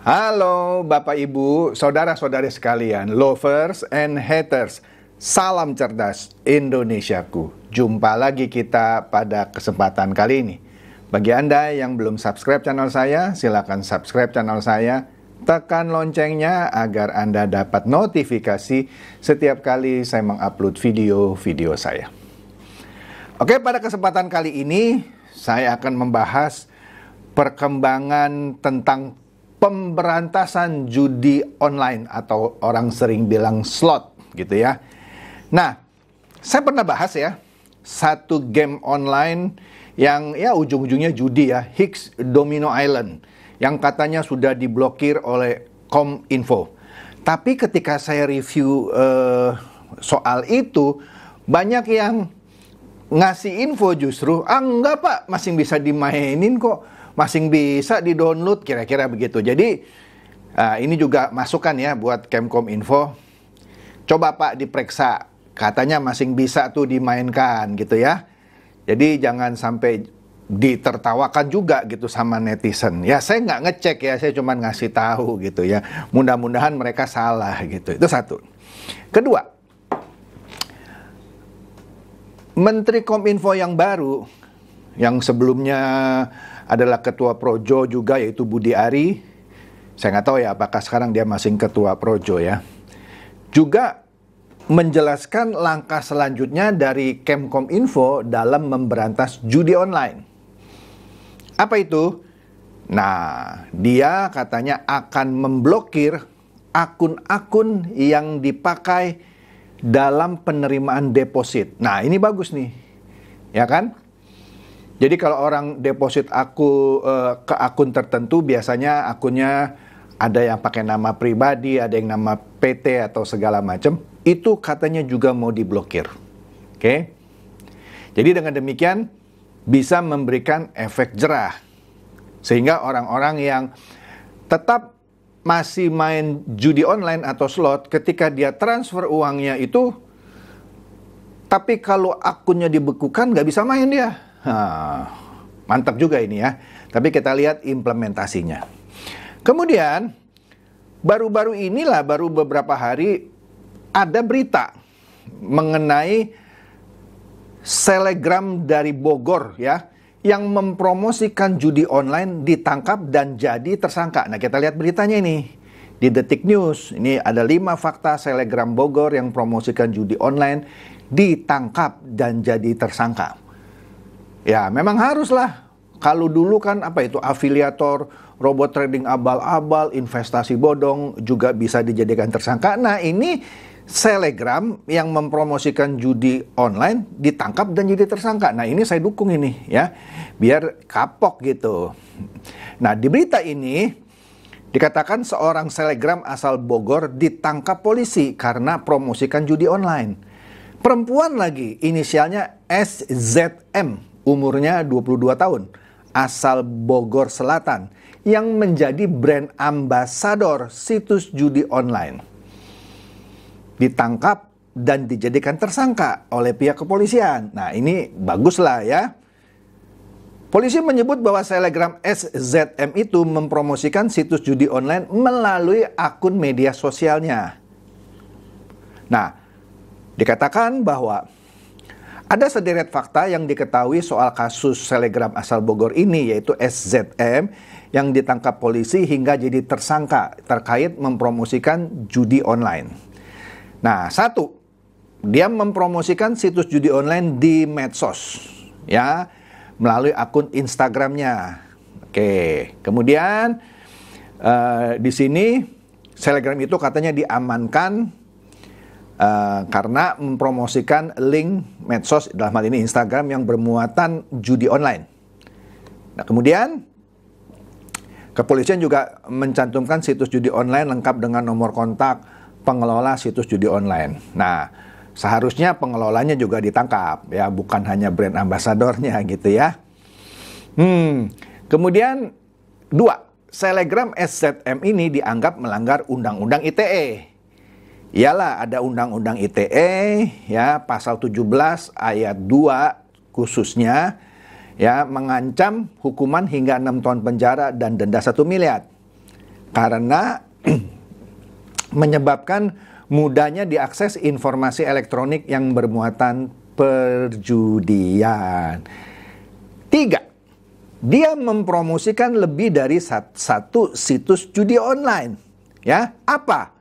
Halo Bapak Ibu, saudara-saudari sekalian, lovers and haters. Salam cerdas Indonesiaku. Jumpa lagi kita pada kesempatan kali ini. Bagi Anda yang belum subscribe channel saya, silakan subscribe channel saya. Tekan loncengnya agar Anda dapat notifikasi setiap kali saya mengupload video-video saya. Oke, pada kesempatan kali ini saya akan membahas perkembangan tentang pemberantasan judi online atau orang sering bilang slot gitu ya. Nah, saya pernah bahas ya satu game online yang ya ujung-ujungnya judi ya, Hicks Domino Island, yang katanya sudah diblokir oleh Kominfo. Tapi ketika saya review soal itu, banyak yang ngasih info justru, enggak pak, masih bisa dimainin kok, masih bisa di-download, kira-kira begitu. Jadi ini juga masukan ya buat Kemkominfo. Coba Pak diperiksa, katanya masih bisa tuh dimainkan gitu ya. Jadi jangan sampai ditertawakan juga gitu sama netizen. Ya saya nggak ngecek ya, saya cuma ngasih tahu gitu ya. Mudah-mudahan mereka salah gitu. Itu satu. Kedua, Menteri Kominfo yang baru, yang sebelumnya adalah Ketua Projo juga, yaitu Budi Ari. Saya nggak tahu ya apakah sekarang dia masih Ketua Projo ya. Juga menjelaskan langkah selanjutnya dari Kemkominfo dalam memberantas judi online. Apa itu? Nah, dia katanya akan memblokir akun-akun yang dipakai dalam penerimaan deposit. Nah, ini bagus nih. Ya kan? Jadi kalau orang deposit ke akun tertentu, biasanya akunnya ada yang pakai nama pribadi, ada yang nama PT atau segala macam, itu katanya juga mau diblokir. Oke? Jadi dengan demikian bisa memberikan efek jerah. Sehingga orang-orang yang tetap masih main judi online atau slot, ketika dia transfer uangnya itu, tapi kalau akunnya dibekukan nggak bisa main dia. Mantap juga ini ya. Tapi kita lihat implementasinya. Kemudian baru beberapa hari ada berita mengenai selegram dari Bogor ya, yang mempromosikan judi online ditangkap dan jadi tersangka. Nah, kita lihat beritanya ini di Detik News. Ini ada 5 fakta selegram Bogor yang promosikan judi online ditangkap dan jadi tersangka. Ya, memang haruslah. Kalau dulu kan afiliator, robot trading abal-abal, investasi bodong juga bisa dijadikan tersangka. Nah, ini selegram yang mempromosikan judi online ditangkap dan jadi tersangka. Nah, ini saya dukung ini ya, biar kapok gitu. Nah, di berita ini dikatakan seorang selegram asal Bogor ditangkap polisi karena promosikan judi online. Perempuan lagi, inisialnya SZM. Umurnya 22 tahun, asal Bogor Selatan, yang menjadi brand ambasador situs judi online. Ditangkap dan dijadikan tersangka oleh pihak kepolisian. Nah, ini baguslah ya. Polisi menyebut bahwa selegram SZM itu mempromosikan situs judi online melalui akun media sosialnya. Nah, dikatakan bahwa ada sederet fakta yang diketahui soal kasus selegram asal Bogor ini, yaitu SZM yang ditangkap polisi hingga jadi tersangka terkait mempromosikan judi online. Nah, satu, dia mempromosikan situs judi online di medsos, ya, melalui akun Instagramnya. Oke, kemudian di sini selegram itu katanya diamankan karena mempromosikan link medsos, dalam hal ini Instagram, yang bermuatan judi online. Nah, kemudian kepolisian juga mencantumkan situs judi online lengkap dengan nomor kontak pengelola situs judi online. Nah, seharusnya pengelolanya juga ditangkap ya, bukan hanya brand ambasadornya gitu ya. Kemudian 2, selegram SZM ini dianggap melanggar Undang-Undang ITE. Iyalah, ada Undang-Undang ITE ya, pasal 17 ayat 2 khususnya ya, mengancam hukuman hingga 6 tahun penjara dan denda 1 miliar. Karena menyebabkan mudahnya diakses informasi elektronik yang bermuatan perjudian. 3, dia mempromosikan lebih dari satu situs judi online. Ya, apa?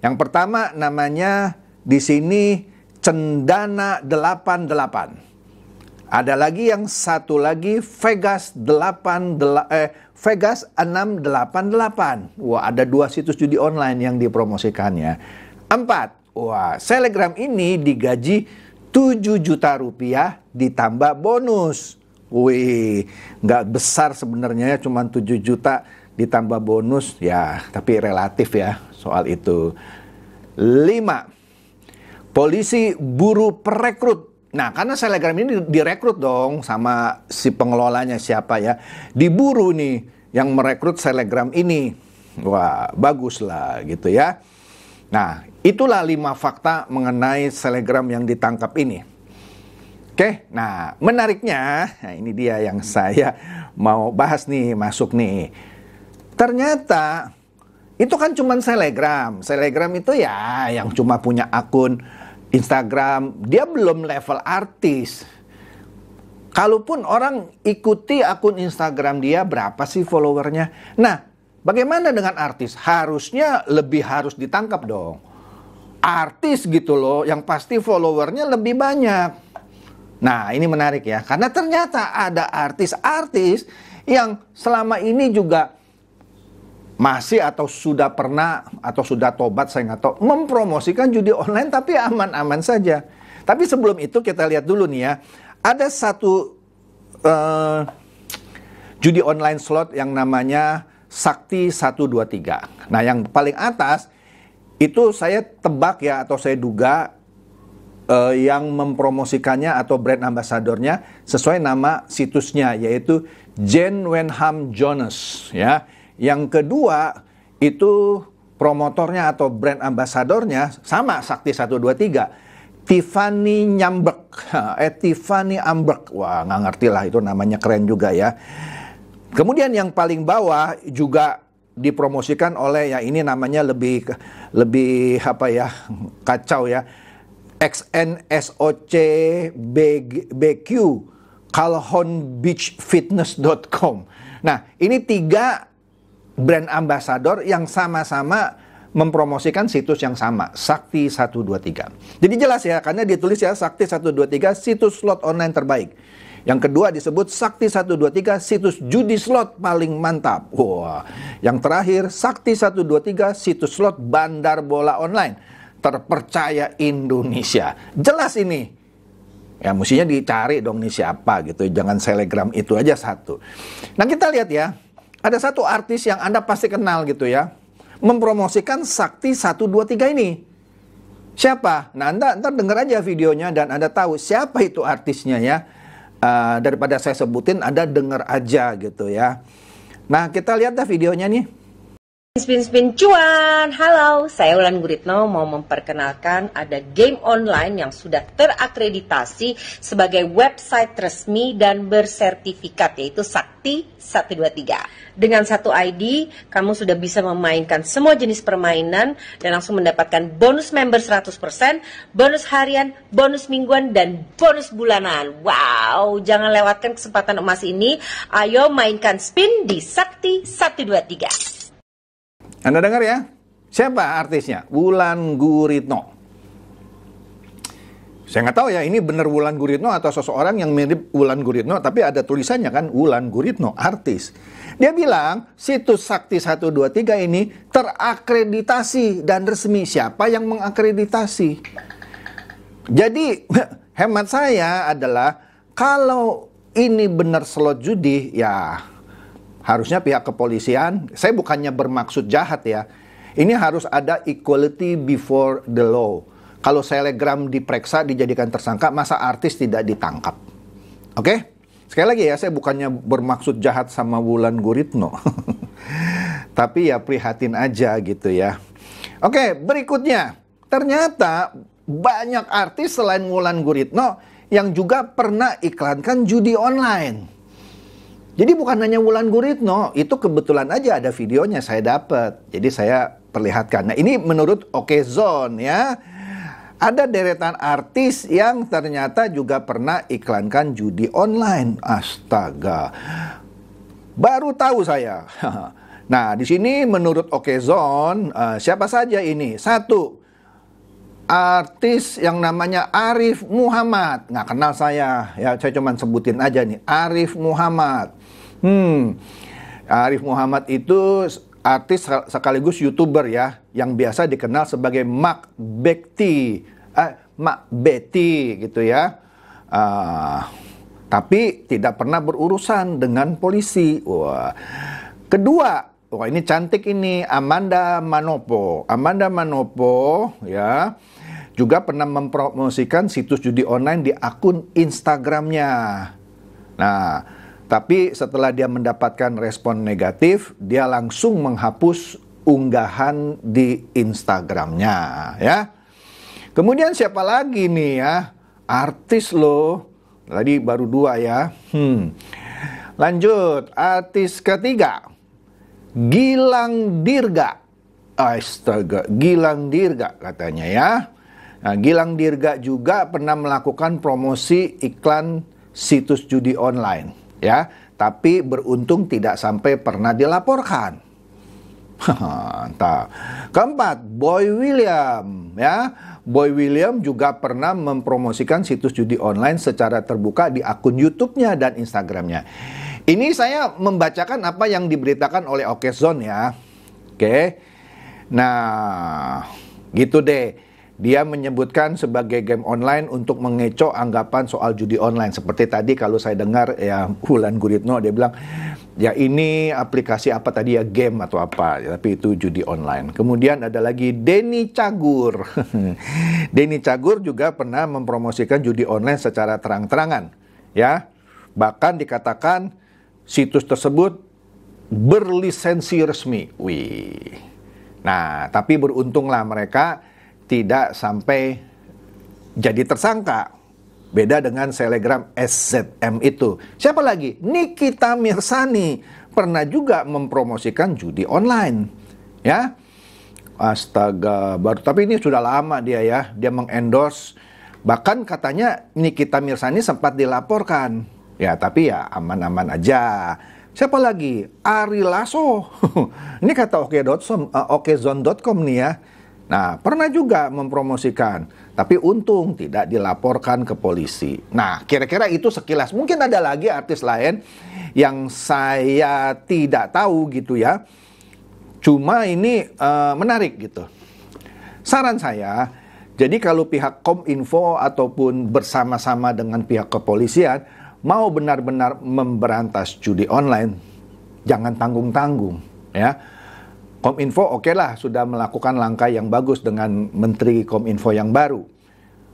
Yang pertama namanya di sini Cendana 88. Ada lagi yang satu lagi Vegas 688. Wah, ada 2 situs judi online yang dipromosikannya. 4, wah, Selegram ini digaji 7 juta rupiah ditambah bonus. Wih, nggak besar sebenarnya, cuma 7 juta ditambah bonus. Ya, tapi relatif ya soal itu. 5, polisi buru perekrut. Nah, karena Selegram ini direkrut dong sama si pengelolanya siapa ya. Diburu nih yang merekrut Selegram ini. Wah, bagus lah gitu ya. Nah, itulah 5 fakta mengenai Selegram yang ditangkap ini. Oke, nah menariknya, nah ini dia yang saya mau bahas nih, masuk nih. Ternyata itu kan cuma Selegram. Selegram itu ya yang cuma punya akun Instagram, dia belum level artis. Kalaupun orang ikuti akun Instagram dia, berapa sih followernya? Nah, bagaimana dengan artis? Harusnya lebih harus ditangkap dong. Artis gitu loh, yang pasti followernya lebih banyak. Nah, ini menarik ya, karena ternyata ada artis-artis yang selama ini juga masih atau sudah pernah atau sudah tobat, saya nggak tahu, mempromosikan judi online tapi aman-aman saja. Tapi sebelum itu kita lihat dulu nih ya, ada satu judi online slot yang namanya Sakti 123. Nah, yang paling atas itu saya tebak ya, atau saya duga yang mempromosikannya atau brand ambasadornya sesuai nama situsnya, yaitu Jane Wenham Jones ya. Yang kedua itu promotornya atau brand ambasadornya sama Sakti 123, Tiffany Nyambek, Tiffany Amberg. Wah, nggak ngerti lah, itu namanya keren juga ya. Kemudian yang paling bawah juga dipromosikan oleh ya, ini namanya lebih apa ya, kacau ya, XNSOCBQ, calhounbeachfitness.com. Nah, ini 3 brand ambassador yang sama-sama mempromosikan situs yang sama, Sakti 123. Jadi jelas ya, karena ditulis ya Sakti 123 situs slot online terbaik. Yang kedua disebut Sakti 123 situs judi slot paling mantap. Wah, yang terakhir Sakti 123 situs slot bandar bola online terpercaya Indonesia. Jelas ini. Ya mestinya dicari dong nih siapa gitu, jangan Selegram itu aja satu. Nah, kita lihat ya. Ada satu artis yang Anda pasti kenal gitu ya, mempromosikan Sakti 123 ini. Siapa? Nah, Anda ntar denger aja videonya dan Anda tahu siapa itu artisnya ya. Daripada saya sebutin, Anda denger aja gitu ya. Nah, kita lihat dah videonya nih. Spin cuan, halo, saya Wulan Guritno mau memperkenalkan ada game online yang sudah terakreditasi sebagai website resmi dan bersertifikat, yaitu Sakti 123. Dengan satu ID, kamu sudah bisa memainkan semua jenis permainan dan langsung mendapatkan bonus member 100%, bonus harian, bonus mingguan, dan bonus bulanan. Wow, jangan lewatkan kesempatan emas ini. Ayo mainkan spin di Sakti 123. Anda dengar ya? Siapa artisnya? Wulan Guritno. Saya nggak tahu ya, ini benar Wulan Guritno atau seseorang yang mirip Wulan Guritno, tapi ada tulisannya kan, Wulan Guritno, artis. Dia bilang, situs Sakti 123 ini terakreditasi dan resmi. Siapa yang mengakreditasi? Jadi, hemat saya adalah, kalau ini benar slot judi, ya harusnya pihak kepolisian, saya bukannya bermaksud jahat ya, ini harus ada equality before the law. Kalau Selegram diperiksa, dijadikan tersangka, masa artis tidak ditangkap? Oke? Sekali lagi ya, saya bukannya bermaksud jahat sama Wulan Guritno. Tapi ya prihatin aja gitu ya. Oke, berikutnya. Ternyata banyak artis selain Wulan Guritno yang juga pernah iklankan judi online. Jadi bukan hanya Wulan Guritno, itu kebetulan aja ada videonya saya dapat. Jadi saya perlihatkan. Nah, ini menurut Okezone ya. Ada deretan artis yang ternyata juga pernah iklankan judi online. Astaga. Baru tahu saya. Nah, di sini menurut Okezone, siapa saja ini? Satu, artis yang namanya Arif Muhammad. Nggak kenal saya, ya saya cuma sebutin aja nih, Arif Muhammad. Arif Muhammad itu artis sekaligus YouTuber ya, yang biasa dikenal sebagai Mak Betty gitu ya. Tapi tidak pernah berurusan dengan polisi. Wah. Kedua, wah ini cantik ini, Amanda Manopo. Amanda Manopo ya juga pernah mempromosikan situs judi online di akun Instagramnya. Nah, tapi setelah dia mendapatkan respon negatif, dia langsung menghapus unggahan di Instagramnya ya. Kemudian siapa lagi nih ya? Artis loh. Tadi baru 2 ya. Lanjut, artis ketiga. Gilang Dirga. Astaga, Gilang Dirga katanya ya. Nah, Gilang Dirga juga pernah melakukan promosi iklan situs judi online ya, tapi beruntung tidak sampai pernah dilaporkan. Keempat, Boy William ya. Boy William juga pernah mempromosikan situs judi online secara terbuka di akun YouTube-nya dan Instagram-nya. Ini saya membacakan apa yang diberitakan oleh Okezone ya. Oke. Nah, gitu deh. Dia menyebutkan sebagai game online untuk mengecoh anggapan soal judi online. Seperti tadi kalau saya dengar ya Wulan Guritno dia bilang, ya ini aplikasi apa tadi ya, game atau apa, ya, tapi itu judi online. Kemudian ada lagi Denny Cagur. Denny Cagur juga pernah mempromosikan judi online secara terang-terangan. Ya, bahkan dikatakan situs tersebut berlisensi resmi. Wih. Nah, tapi beruntunglah mereka tidak sampai jadi tersangka. Beda dengan selegram SZM itu. Siapa lagi? Nikita Mirzani pernah juga mempromosikan judi online. Ya. Astaga, baru tapi ini sudah lama dia ya. Dia mengendorse. Bahkan katanya Nikita Mirzani sempat dilaporkan. Ya, tapi ya aman-aman aja. Siapa lagi? Ari Lasso. Ini kata Okezone.com nih ya. Nah, pernah juga mempromosikan, tapi untung tidak dilaporkan ke polisi. Nah, kira-kira itu sekilas. Mungkin ada lagi artis lain yang saya tidak tahu gitu ya. Cuma ini menarik gitu. Saran saya, jadi kalau pihak Kominfo ataupun bersama-sama dengan pihak kepolisian mau benar-benar memberantas judi online, jangan tanggung-tanggung ya. Kominfo oke lah sudah melakukan langkah yang bagus dengan Menteri Kominfo yang baru.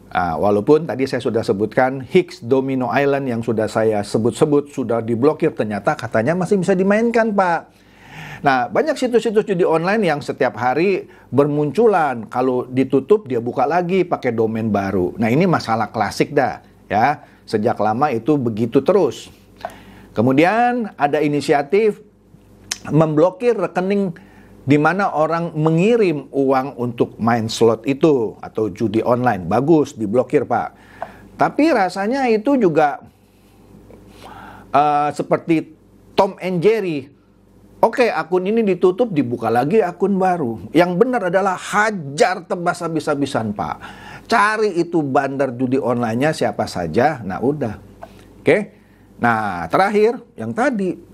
Walaupun tadi saya sudah sebutkan Hicks Domino Island yang sudah saya sebut-sebut sudah diblokir, ternyata katanya masih bisa dimainkan Pak. Nah, banyak situs-situs judi online yang setiap hari bermunculan. Kalau ditutup dia buka lagi pakai domain baru. Nah, ini masalah klasik dah ya. Sejak lama itu begitu terus. Kemudian ada inisiatif memblokir rekening di mana orang mengirim uang untuk main slot itu atau judi online. Bagus, diblokir Pak. Tapi rasanya itu juga seperti Tom and Jerry. Oke, akun ini ditutup, dibuka lagi akun baru. Yang benar adalah hajar tebas habis-habisan Pak. Cari itu bandar judi online-nya siapa saja. Nah udah. Oke. Nah terakhir, yang tadi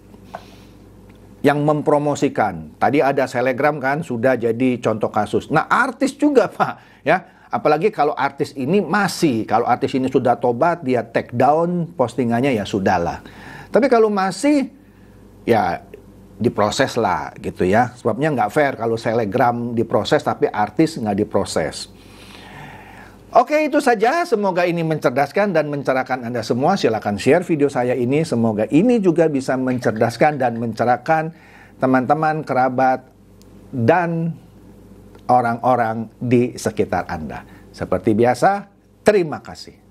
yang mempromosikan. Tadi ada selegram kan, sudah jadi contoh kasus. Nah, artis juga, Pak, ya. Apalagi kalau artis ini kalau artis ini sudah tobat, dia take down postingannya ya sudahlah. Tapi kalau masih, ya diproses lah gitu ya. Sebabnya nggak fair kalau selegram diproses tapi artis nggak diproses. Oke, itu saja. Semoga ini mencerdaskan dan mencerahkan Anda semua. Silakan share video saya ini. Semoga ini juga bisa mencerdaskan dan mencerahkan teman-teman, kerabat, dan orang-orang di sekitar Anda. Seperti biasa, terima kasih.